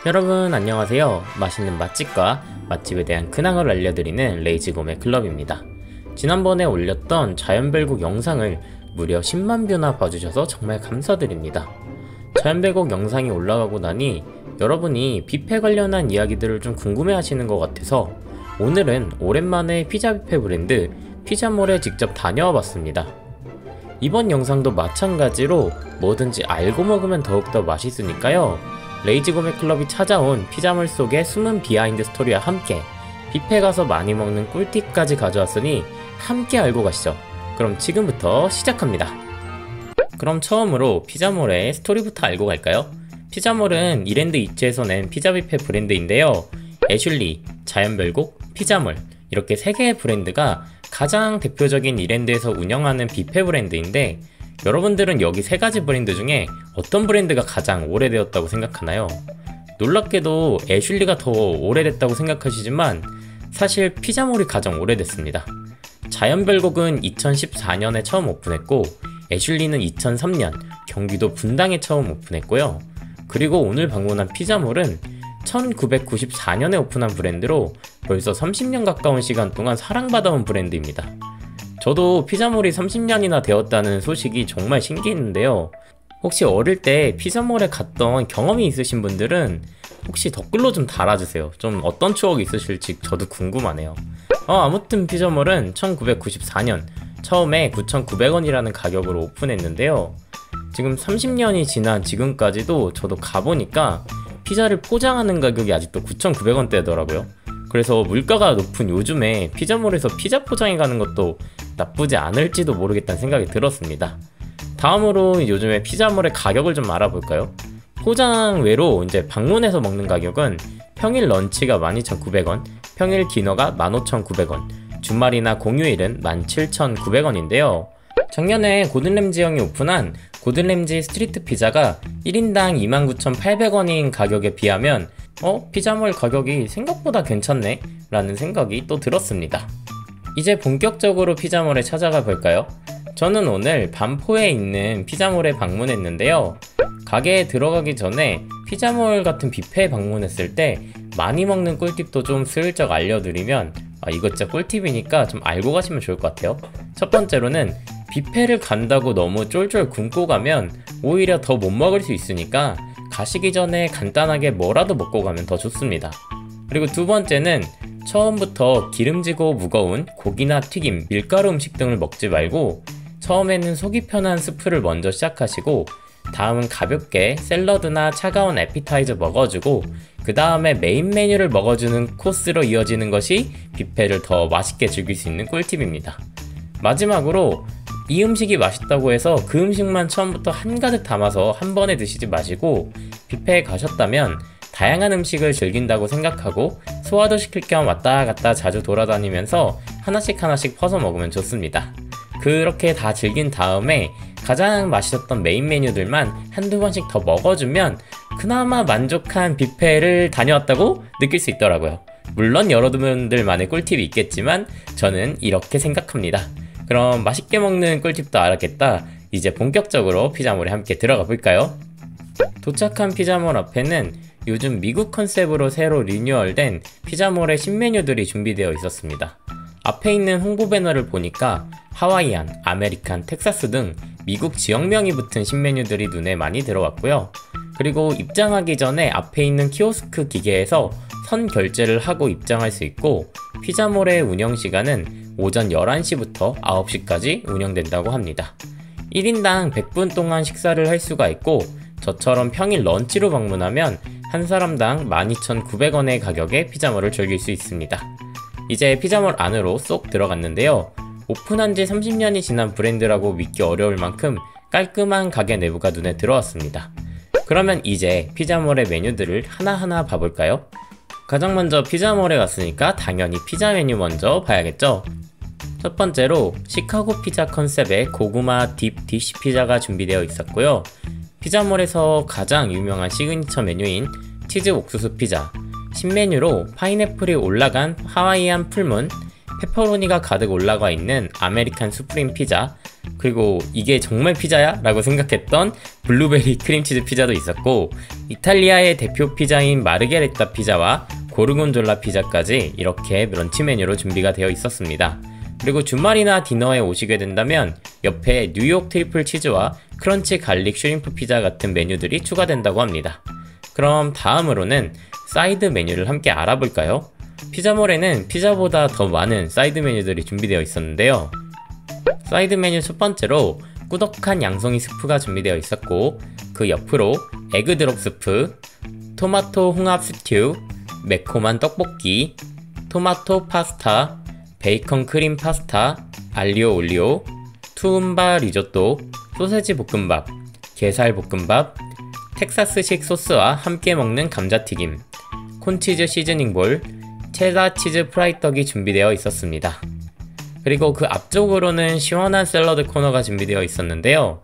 여러분 안녕하세요. 맛있는 맛집과 맛집에 대한 근황을 알려드리는 레이지곰의 클럽입니다. 지난번에 올렸던 자연별곡 영상을 무려 10만 뷰나 봐주셔서 정말 감사드립니다. 자연별곡 영상이 올라가고 나니 여러분이 뷔페 관련한 이야기들을 좀 궁금해 하시는 것 같아서 오늘은 오랜만에 피자 뷔페 브랜드 피자몰에 직접 다녀와 봤습니다. 이번 영상도 마찬가지로 뭐든지 알고 먹으면 더욱더 맛있으니까요. 레이지곰의 클럽이 찾아온 피자몰 속의 숨은 비하인드 스토리와 함께 뷔페 가서 많이 먹는 꿀팁까지 가져왔으니 함께 알고 가시죠. 그럼 지금부터 시작합니다. 그럼 처음으로 피자몰의 스토리부터 알고 갈까요? 피자몰은 이랜드 이츠에서 낸 피자 뷔페 브랜드인데요. 애슐리, 자연별곡, 피자몰 이렇게 3개의 브랜드가 가장 대표적인 이랜드에서 운영하는 뷔페 브랜드인데 여러분들은 여기 3가지 브랜드 중에 어떤 브랜드가 가장 오래되었다고 생각하나요? 놀랍게도 애슐리가 더 오래됐다고 생각하시지만 사실 피자몰이 가장 오래됐습니다. 자연별곡은 2014년에 처음 오픈했고 애슐리는 2003년 경기도 분당에 처음 오픈했고요. 그리고 오늘 방문한 피자몰은 1994년에 오픈한 브랜드로 벌써 30년 가까운 시간 동안 사랑받아온 브랜드입니다. 저도 피자몰이 30년이나 되었다는 소식이 정말 신기했는데요. 혹시 어릴 때 피자몰에 갔던 경험이 있으신 분들은 혹시 댓글로 좀 달아주세요. 좀 어떤 추억이 있으실지 저도 궁금하네요. 아무튼 피자몰은 1994년 처음에 9,900원이라는 가격으로 오픈했는데요. 지금 30년이 지난 지금까지도 저도 가보니까 피자를 포장하는 가격이 아직도 9,900원대더라고요. 그래서 물가가 높은 요즘에 피자몰에서 피자 포장해 가는 것도 나쁘지 않을지도 모르겠다는 생각이 들었습니다. 다음으로 요즘에 피자몰의 가격을 좀 알아볼까요? 포장 외로 이제 방문해서 먹는 가격은 평일 런치가 12,900원, 평일 디너가 15,900원, 주말이나 공휴일은 17,900원인데요. 작년에 고든램지형이 오픈한 고든램지 스트리트 피자가 1인당 29,800원인 가격에 비하면 피자몰 가격이 생각보다 괜찮네 라는 생각이 또 들었습니다. 이제 본격적으로 피자몰에 찾아가 볼까요? 저는 오늘 반포에 있는 피자몰에 방문했는데요. 가게에 들어가기 전에 피자몰 같은 뷔페에 방문했을 때 많이 먹는 꿀팁도 좀 슬쩍 알려드리면 이거 진짜 꿀팁이니까 좀 알고 가시면 좋을 것 같아요. 첫 번째로는 뷔페를 간다고 너무 쫄쫄 굶고 가면 오히려 더 못 먹을 수 있으니까 가시기 전에 간단하게 뭐라도 먹고 가면 더 좋습니다. 그리고 두 번째는 처음부터 기름지고 무거운 고기나 튀김, 밀가루 음식 등을 먹지 말고 처음에는 속이 편한 스프를 먼저 시작하시고 다음은 가볍게 샐러드나 차가운 애피타이저 먹어주고 그 다음에 메인 메뉴를 먹어주는 코스로 이어지는 것이 뷔페를 더 맛있게 즐길 수 있는 꿀팁입니다. 마지막으로 이 음식이 맛있다고 해서 그 음식만 처음부터 한가득 담아서 한 번에 드시지 마시고 뷔페에 가셨다면 다양한 음식을 즐긴다고 생각하고 소화도 시킬 겸 왔다 갔다 자주 돌아다니면서 하나씩 퍼서 먹으면 좋습니다. 그렇게 다 즐긴 다음에 가장 맛있었던 메인 메뉴들만 한두 번씩 더 먹어주면 그나마 만족한 뷔페를 다녀왔다고 느낄 수 있더라고요. 물론 여러분들만의 꿀팁이 있겠지만 저는 이렇게 생각합니다. 그럼 맛있게 먹는 꿀팁도 알았겠다. 이제 본격적으로 피자몰에 함께 들어가 볼까요? 도착한 피자몰 앞에는 요즘 미국 컨셉으로 새로 리뉴얼된 피자몰의 신메뉴들이 준비되어 있었습니다. 앞에 있는 홍보 배너를 보니까 하와이안, 아메리칸, 텍사스 등 미국 지역명이 붙은 신메뉴들이 눈에 많이 들어왔고요. 그리고 입장하기 전에 앞에 있는 키오스크 기계에서 선 결제를 하고 입장할 수 있고 피자몰의 운영시간은 오전 11시부터 9시까지 운영된다고 합니다. 1인당 100분 동안 식사를 할 수가 있고 저처럼 평일 런치로 방문하면 한 사람당 12,900원의 가격에 피자몰을 즐길 수 있습니다. 이제 피자몰 안으로 쏙 들어갔는데요. 오픈한 지 30년이 지난 브랜드라고 믿기 어려울 만큼 깔끔한 가게 내부가 눈에 들어왔습니다. 그러면 이제 피자몰의 메뉴들을 하나하나 봐볼까요? 가장 먼저 피자몰에 갔으니까 당연히 피자 메뉴 먼저 봐야겠죠? 첫 번째로 시카고 피자 컨셉의 고구마 딥 디쉬 피자가 준비되어 있었고요. 피자몰에서 가장 유명한 시그니처 메뉴인 치즈 옥수수 피자, 신메뉴로 파인애플이 올라간 하와이안 풀문, 페퍼로니가 가득 올라가 있는 아메리칸 수프림 피자, 그리고 이게 정말 피자야? 라고 생각했던 블루베리 크림치즈 피자도 있었고, 이탈리아의 대표 피자인 마르게리타 피자와 고르곤졸라 피자까지 이렇게 런치 메뉴로 준비가 되어 있었습니다. 그리고 주말이나 디너에 오시게 된다면 옆에 뉴욕 트리플 치즈와 크런치 갈릭 슈림프 피자 같은 메뉴들이 추가된다고 합니다. 그럼 다음으로는 사이드 메뉴를 함께 알아볼까요? 피자몰에는 피자보다 더 많은 사이드 메뉴들이 준비되어 있었는데요. 사이드 메뉴 첫 번째로 꾸덕한 양송이 스프가 준비되어 있었고, 그 옆으로 에그 드롭 스프, 토마토 홍합 스튜, 매콤한 떡볶이, 토마토 파스타, 베이컨 크림 파스타, 알리오 올리오, 투움바 리조또, 소세지 볶음밥, 게살 볶음밥, 텍사스식 소스와 함께 먹는 감자튀김, 콘치즈 시즈닝볼, 체다 치즈 프라이떡이 준비되어 있었습니다. 그리고 그 앞쪽으로는 시원한 샐러드 코너가 준비되어 있었는데요.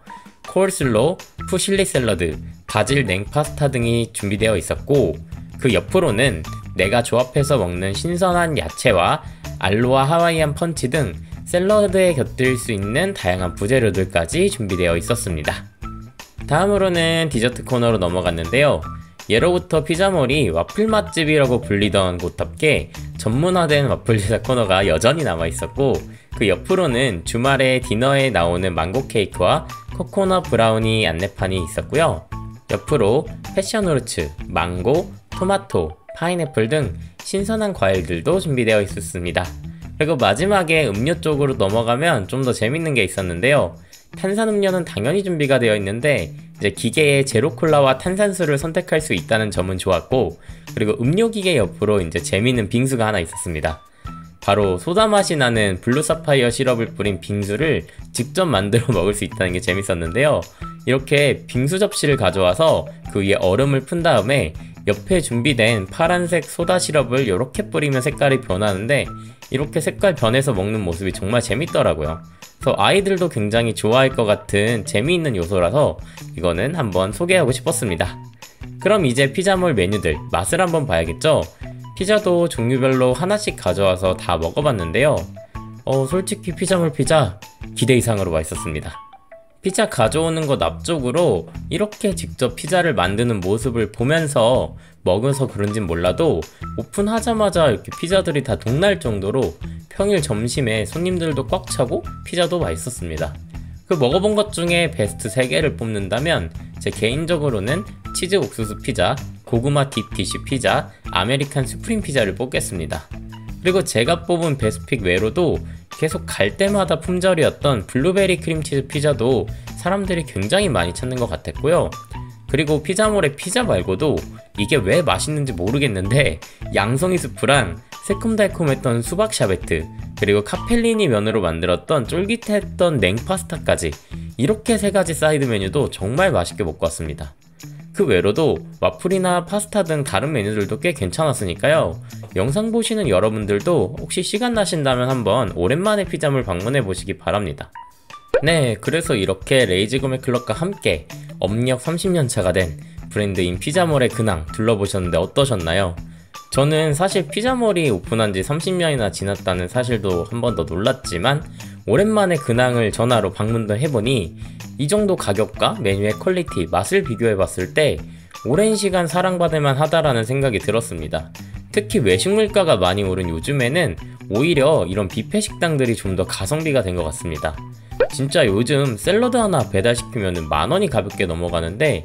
콜슬로, 푸실리 샐러드, 바질 냉파스타 등이 준비되어 있었고, 그 옆으로는 내가 조합해서 먹는 신선한 야채와 알로하 하와이안 펀치 등 샐러드에 곁들일 수 있는 다양한 부재료들까지 준비되어 있었습니다. 다음으로는 디저트 코너로 넘어갔는데요. 예로부터 피자몰이 와플 맛집이라고 불리던 곳답게 전문화된 와플 제작 코너가 여전히 남아있었고, 그 옆으로는 주말에 디너에 나오는 망고 케이크와 코코넛 브라우니 안내판이 있었고요. 옆으로 패션후르츠, 망고, 토마토, 파인애플 등 신선한 과일들도 준비되어 있었습니다. 그리고 마지막에 음료 쪽으로 넘어가면 좀 더 재밌는 게 있었는데요. 탄산음료는 당연히 준비가 되어 있는데 이제 기계에 제로콜라와 탄산수를 선택할 수 있다는 점은 좋았고, 그리고 음료 기계 옆으로 이제 재밌는 빙수가 하나 있었습니다. 바로 소다 맛이 나는 블루 사파이어 시럽을 뿌린 빙수를 직접 만들어 먹을 수 있다는 게 재밌었는데요. 이렇게 빙수 접시를 가져와서 그 위에 얼음을 푼 다음에 옆에 준비된 파란색 소다 시럽을 이렇게 뿌리면 색깔이 변하는데, 이렇게 색깔 변해서 먹는 모습이 정말 재밌더라고요. 그래서 아이들도 굉장히 좋아할 것 같은 재미있는 요소라서 이거는 한번 소개하고 싶었습니다. 그럼 이제 피자몰 메뉴들 맛을 한번 봐야겠죠? 피자도 종류별로 하나씩 가져와서 다 먹어봤는데요. 솔직히 피자몰 피자 기대 이상으로 맛있었습니다. 피자 가져오는 것 앞쪽으로 이렇게 직접 피자를 만드는 모습을 보면서 먹어서 그런진 몰라도 오픈하자마자 이렇게 피자들이 다 동날 정도로 평일 점심에 손님들도 꽉 차고 피자도 맛있었습니다. 그 먹어본 것 중에 베스트 3개를 뽑는다면 제 개인적으로는 치즈 옥수수 피자, 고구마 딥디쉬 피자, 아메리칸 수프림 피자를 뽑겠습니다. 그리고 제가 뽑은 베스트픽 외로도 계속 갈 때마다 품절이었던 블루베리 크림치즈 피자도 사람들이 굉장히 많이 찾는 것 같았고요. 그리고 피자몰의 피자 말고도 이게 왜 맛있는지 모르겠는데 양송이 스프랑 새콤달콤했던 수박 샤베트, 그리고 카펠리니 면으로 만들었던 쫄깃했던 냉파스타까지 이렇게 3가지 사이드 메뉴도 정말 맛있게 먹고 왔습니다. 그 외로도 와플이나 파스타 등 다른 메뉴들도 꽤 괜찮았으니까요. 영상 보시는 여러분들도 혹시 시간 나신다면 한번 오랜만에 피자몰 방문해 보시기 바랍니다. 네, 그래서 이렇게 레이지 구매 클럽과 함께 업력 30년차가 된 브랜드인 피자몰의 근황 둘러보셨는데 어떠셨나요? 저는 사실 피자몰이 오픈한 지 30년이나 지났다는 사실도 한 번 더 놀랐지만, 오랜만에 근황을 전화로 방문도 해보니 이 정도 가격과 메뉴의 퀄리티, 맛을 비교해봤을 때 오랜 시간 사랑받을만 하다라는 생각이 들었습니다. 특히 외식 물가가 많이 오른 요즘에는 오히려 이런 뷔페 식당들이 좀 더 가성비가 된 것 같습니다. 진짜 요즘 샐러드 하나 배달시키면 10,000원이 가볍게 넘어가는데,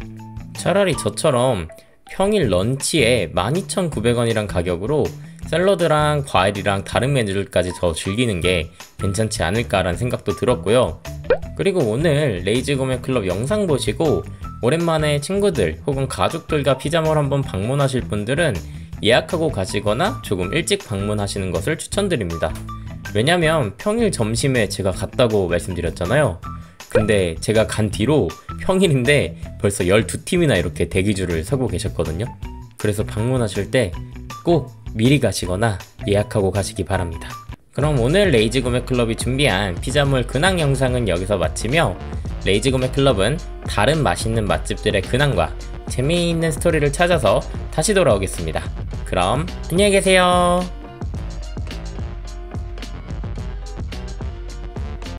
차라리 저처럼 평일 런치에 12,900원이란 가격으로 샐러드랑 과일이랑 다른 메뉴들까지 더 즐기는 게 괜찮지 않을까라는 생각도 들었고요. 그리고 오늘 레이지 구매 클럽 영상 보시고 오랜만에 친구들 혹은 가족들과 피자몰 한번 방문하실 분들은 예약하고 가시거나 조금 일찍 방문하시는 것을 추천드립니다. 왜냐면 평일 점심에 제가 갔다고 말씀드렸잖아요. 근데 제가 간 뒤로 평일인데 벌써 12팀이나 이렇게 대기줄을 서고 계셨거든요. 그래서 방문하실 때 꼭 미리 가시거나 예약하고 가시기 바랍니다. 그럼 오늘 레이지 구매 클럽이 준비한 피자몰 근황 영상은 여기서 마치며, 레이지 구매 클럽은 다른 맛있는 맛집들의 근황과 재미있는 스토리를 찾아서 다시 돌아오겠습니다. 그럼 안녕히 계세요.